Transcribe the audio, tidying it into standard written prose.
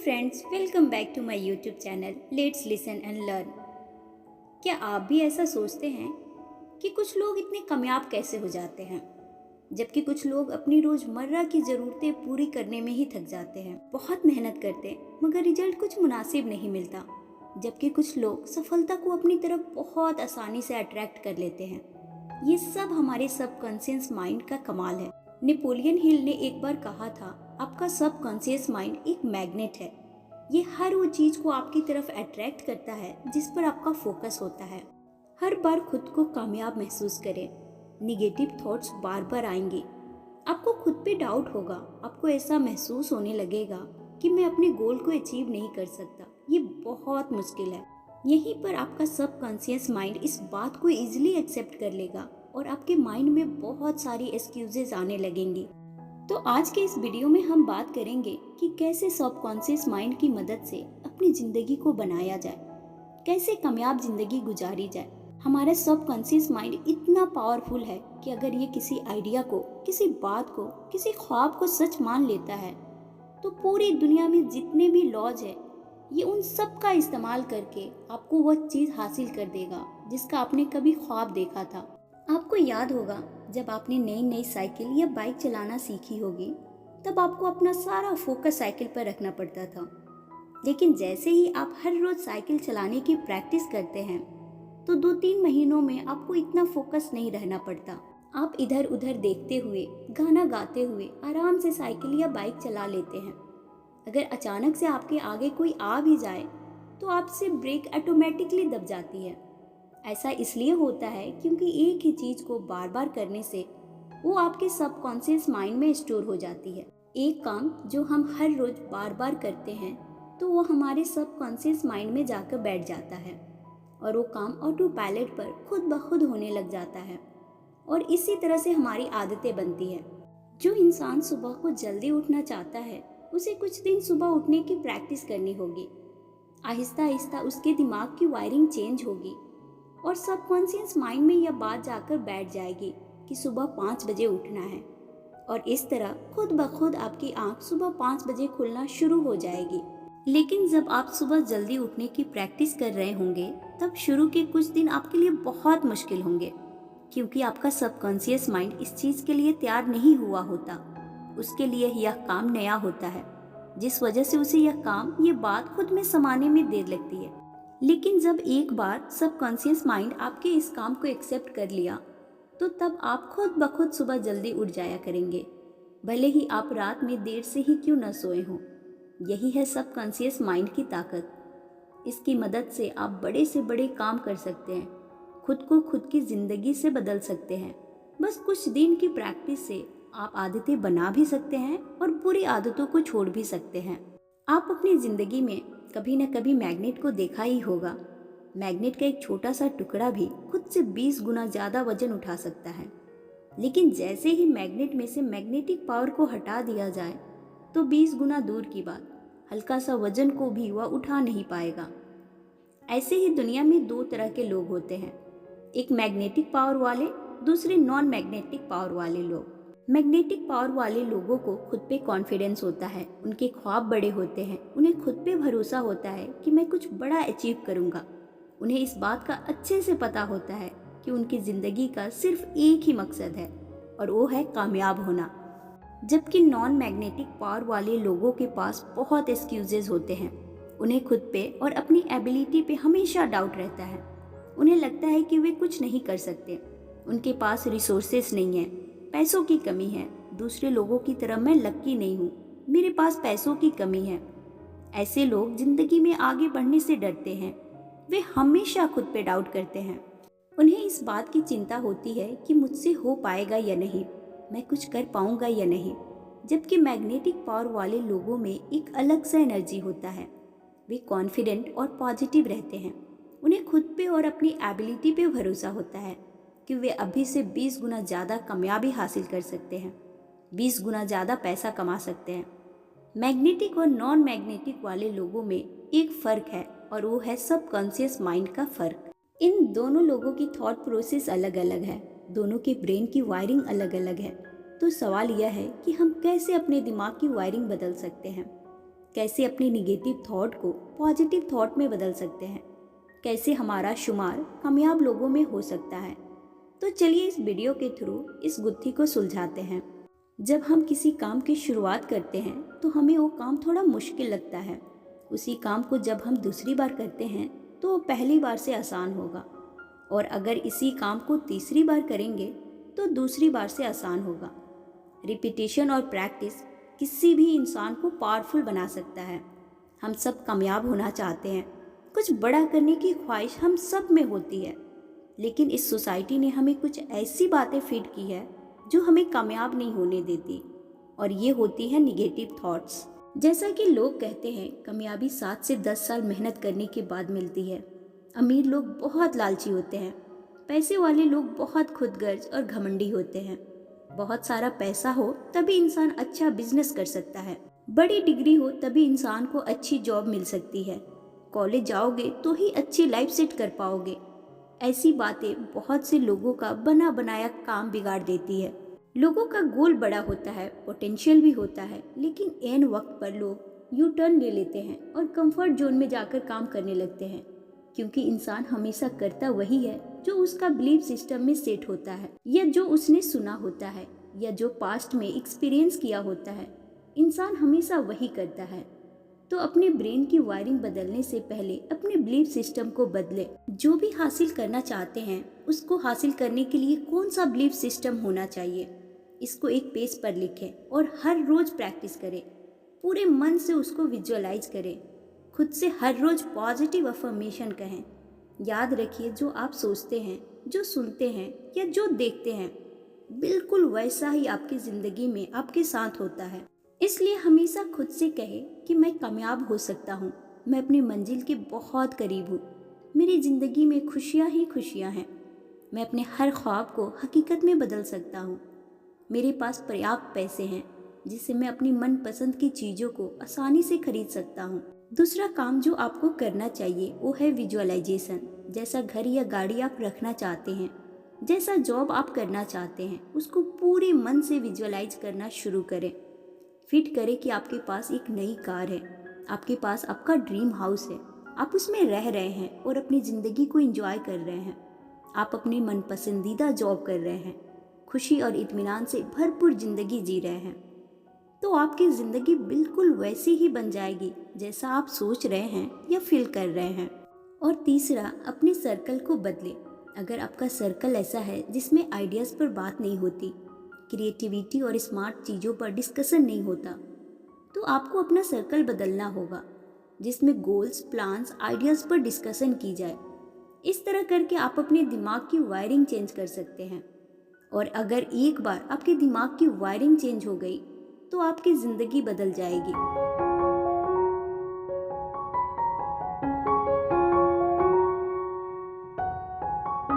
Friends, welcome back to my YouTube channel let's listen and learn. क्या आप भी ऐसा सोचते हैं कि कुछ लोग इतने कामयाब कैसे हो जाते हैं, जबकि कुछ लोग अपनी रोज़मर्रा की ज़रूरतें पूरी करने में ही थक जाते हैं, बहुत मेहनत करते हैं मगर रिजल्ट कुछ मुनासिब नहीं मिलता। जबकि कुछ लोग सफलता को अपनी तरफ बहुत आसानी से अट्रैक्ट कर लेते हैं। ये सब हमारे सबकॉन्शियस माइंड का कमाल है। नेपोलियन हिल ने एक बार कहा था, आपका सबकॉन्शियस माइंड एक मैग्नेट है। ये हर वो चीज़ को आपकी तरफ अट्रैक्ट करता है जिस पर आपका फोकस होता है। हर बार खुद को कामयाब महसूस करें, निगेटिव थॉट्स बार बार आएंगे, आपको खुद पे डाउट होगा, आपको ऐसा महसूस होने लगेगा कि मैं अपने गोल को अचीव नहीं कर सकता, ये बहुत मुश्किल है। यहीं पर आपका सबकॉन्शियस माइंड इस बात को इजीली एक्सेप्ट कर लेगा और आपके माइंड में बहुत सारी एक्सक्यूजेज आने लगेंगी। तो आज के इस वीडियो में हम बात करेंगे कि कैसे सबकॉन्शियस माइंड की मदद से अपनी ज़िंदगी को बनाया जाए, कैसे कामयाब ज़िंदगी गुजारी जाए। हमारा सबकॉन्शियस माइंड इतना पावरफुल है कि अगर ये किसी आइडिया को, किसी बात को, किसी ख्वाब को सच मान लेता है तो पूरी दुनिया में जितने भी लॉज है ये उन सब का इस्तेमाल करके आपको वह चीज़ हासिल कर देगा जिसका आपने कभी ख्वाब देखा था। आपको याद होगा जब आपने नई नई साइकिल या बाइक चलाना सीखी होगी, तब आपको अपना सारा फोकस साइकिल पर रखना पड़ता था। लेकिन जैसे ही आप हर रोज साइकिल चलाने की प्रैक्टिस करते हैं तो 2-3 महीनों में आपको इतना फोकस नहीं रहना पड़ता। आप इधर उधर देखते हुए, गाना गाते हुए आराम से साइकिल या बाइक चला लेते हैं। अगर अचानक से आपके आगे कोई आ भी जाए तो आपसे ब्रेक ऑटोमेटिकली दब जाती है। ऐसा इसलिए होता है क्योंकि एक ही चीज़ को बार बार करने से वो आपके सबकॉन्शियस माइंड में स्टोर हो जाती है। एक काम जो हम हर रोज बार बार करते हैं तो वो हमारे सबकॉन्शियस माइंड में जाकर बैठ जाता है और वो काम ऑटो पायलट पर खुद ब खुद होने लग जाता है और इसी तरह से हमारी आदतें बनती है। जो इंसान सुबह को जल्दी उठना चाहता है उसे कुछ दिन सुबह उठने की प्रैक्टिस करनी होगी। आहिस्ता आहिस्ता उसके दिमाग की वायरिंग चेंज होगी और सबकॉन्शियस माइंड में यह बात जाकर बैठ जाएगी कि सुबह 5 बजे उठना है और इस तरह खुद ब खुद आपकी आंख सुबह 5 बजे खुलना शुरू हो जाएगी। लेकिन जब आप सुबह जल्दी उठने की प्रैक्टिस कर रहे होंगे तब शुरू के कुछ दिन आपके लिए बहुत मुश्किल होंगे, क्योंकि आपका सबकॉन्शियस माइंड इस चीज़ के लिए तैयार नहीं हुआ होता। उसके लिए यह काम नया होता है, जिस वजह से उसे यह काम, ये बात खुद में समाने में देर लगती है। लेकिन जब एक बार सबकॉन्शियस माइंड आपके इस काम को एक्सेप्ट कर लिया तो तब आप खुद ब खुद सुबह जल्दी उठ जाया करेंगे, भले ही आप रात में देर से ही क्यों न सोए हों। यही है सबकॉन्शियस माइंड की ताकत। इसकी मदद से आप बड़े से बड़े काम कर सकते हैं, खुद को खुद की ज़िंदगी से बदल सकते हैं। बस कुछ दिन की प्रैक्टिस से आप आदतें बना भी सकते हैं और बुरी आदतों को छोड़ भी सकते हैं। आप अपनी ज़िंदगी में कभी न कभी मैग्नेट को देखा ही होगा। मैग्नेट का एक छोटा सा टुकड़ा भी खुद से 20 गुना ज़्यादा वजन उठा सकता है। लेकिन जैसे ही मैग्नेट में से मैग्नेटिक पावर को हटा दिया जाए तो 20 गुना दूर की बात, हल्का सा वजन को भी वह उठा नहीं पाएगा। ऐसे ही दुनिया में 2 तरह के लोग होते हैं, एक मैग्नेटिक पावर वाले, दूसरे नॉन मैग्नेटिक पावर वाले लोग। मैग्नेटिक पावर वाले लोगों को खुद पे कॉन्फिडेंस होता है, उनके ख्वाब बड़े होते हैं, उन्हें खुद पे भरोसा होता है कि मैं कुछ बड़ा अचीव करूँगा। उन्हें इस बात का अच्छे से पता होता है कि उनकी ज़िंदगी का सिर्फ एक ही मकसद है और वो है कामयाब होना। जबकि नॉन मैग्नेटिक पावर वाले लोगों के पास बहुत एक्सक्यूजेज होते हैं। उन्हें खुद पे और अपनी एबिलिटी पे हमेशा डाउट रहता है। उन्हें लगता है कि वे कुछ नहीं कर सकते, उनके पास रिसोर्सेस नहीं है, पैसों की कमी है, दूसरे लोगों की तरह मैं लकी नहीं हूँ, मेरे पास पैसों की कमी है। ऐसे लोग जिंदगी में आगे बढ़ने से डरते हैं। वे हमेशा खुद पे डाउट करते हैं। उन्हें इस बात की चिंता होती है कि मुझसे हो पाएगा या नहीं, मैं कुछ कर पाऊंगा या नहीं। जबकि मैग्नेटिक पावर वाले लोगों में एक अलग सा एनर्जी होता है। वे कॉन्फिडेंट और पॉजिटिव रहते हैं। उन्हें खुद पे और अपनी एबिलिटी पे भरोसा होता है कि वे अभी से 20 गुना ज़्यादा कामयाबी हासिल कर सकते हैं, 20 गुना ज़्यादा पैसा कमा सकते हैं। मैग्नेटिक और नॉन मैग्नेटिक वाले लोगों में एक फ़र्क है और वो है सबकॉन्शियस माइंड का फ़र्क। इन दोनों लोगों की थॉट प्रोसेस अलग अलग है, दोनों के ब्रेन की वायरिंग अलग अलग है। तो सवाल यह है कि हम कैसे अपने दिमाग की वायरिंग बदल सकते हैं, कैसे अपने निगेटिव थॉट को पॉजिटिव थॉट में बदल सकते हैं, कैसे हमारा शुमार कामयाब लोगों में हो सकता है। तो चलिए इस वीडियो के थ्रू इस गुत्थी को सुलझाते हैं। जब हम किसी काम की शुरुआत करते हैं तो हमें वो काम थोड़ा मुश्किल लगता है। उसी काम को जब हम दूसरी बार करते हैं तो वो पहली बार से आसान होगा, और अगर इसी काम को तीसरी बार करेंगे तो दूसरी बार से आसान होगा। रिपीटेशन और प्रैक्टिस किसी भी इंसान को पावरफुल बना सकता है। हम सब कामयाब होना चाहते हैं, कुछ बड़ा करने की ख्वाहिश हम सब में होती है, लेकिन इस सोसाइटी ने हमें कुछ ऐसी बातें फीड की है जो हमें कामयाब नहीं होने देती, और ये होती है निगेटिव थॉट्स। जैसा कि लोग कहते हैं कामयाबी 7 से 10 साल मेहनत करने के बाद मिलती है। अमीर लोग बहुत लालची होते हैं, पैसे वाले लोग बहुत खुदगर्ज और घमंडी होते हैं। बहुत सारा पैसा हो तभी इंसान अच्छा बिजनेस कर सकता है, बड़ी डिग्री हो तभी इंसान को अच्छी जॉब मिल सकती है, कॉलेज जाओगे तो ही अच्छी लाइफ सेट कर पाओगे। ऐसी बातें बहुत से लोगों का बना बनाया काम बिगाड़ देती है। लोगों का गोल बड़ा होता है, पोटेंशियल भी होता है, लेकिन एन वक्त पर लोग यू टर्न ले लेते हैं और कंफर्ट जोन में जाकर काम करने लगते हैं, क्योंकि इंसान हमेशा करता वही है जो उसका बिलीफ सिस्टम में सेट होता है, या जो उसने सुना होता है, या जो पास्ट में एक्सपीरियंस किया होता है। इंसान हमेशा वही करता है। तो अपने ब्रेन की वायरिंग बदलने से पहले अपने बिलीफ सिस्टम को बदले। जो भी हासिल करना चाहते हैं उसको हासिल करने के लिए कौन सा बिलीफ सिस्टम होना चाहिए, इसको एक पेज पर लिखें और हर रोज प्रैक्टिस करें। पूरे मन से उसको विजुअलाइज करें। खुद से हर रोज पॉजिटिव अफर्मेशन कहें। याद रखिए, जो आप सोचते हैं, जो सुनते हैं या जो देखते हैं, बिल्कुल वैसा ही आपकी जिंदगी में आपके साथ होता है। इसलिए हमेशा खुद से कहे कि मैं कामयाब हो सकता हूँ, मैं अपनी मंजिल के बहुत करीब हूँ, मेरी जिंदगी में खुशियाँ ही खुशियाँ हैं, मैं अपने हर ख्वाब को हकीकत में बदल सकता हूँ, मेरे पास पर्याप्त पैसे हैं जिससे मैं अपनी मनपसंद की चीज़ों को आसानी से खरीद सकता हूँ। दूसरा काम जो आपको करना चाहिए वो है विजुअलाइजेशन। जैसा घर या गाड़ी आप रखना चाहते हैं, जैसा जॉब आप करना चाहते हैं, उसको पूरे मन से विजुअलाइज करना शुरू करें। फिट करें कि आपके पास एक नई कार है, आपके पास आपका ड्रीम हाउस है, आप उसमें रह रहे हैं और अपनी ज़िंदगी को एंजॉय कर रहे हैं, आप अपनी मनपसंदीदा जॉब कर रहे हैं, खुशी और इत्मीनान से भरपूर ज़िंदगी जी रहे हैं। तो आपकी ज़िंदगी बिल्कुल वैसी ही बन जाएगी जैसा आप सोच रहे हैं या फील कर रहे हैं। और तीसरा, अपने सर्कल को बदलें। अगर आपका सर्कल ऐसा है जिसमें आइडियाज़ पर बात नहीं होती, क्रिएटिविटी और स्मार्ट चीज़ों पर डिस्कशन नहीं होता, तो आपको अपना सर्कल बदलना होगा जिसमें गोल्स, प्लान्स, आइडियाज़ पर डिस्कशन की जाए। इस तरह करके आप अपने दिमाग की वायरिंग चेंज कर सकते हैं। और अगर एक बार आपके दिमाग की वायरिंग चेंज हो गई तो आपकी ज़िंदगी बदल जाएगी।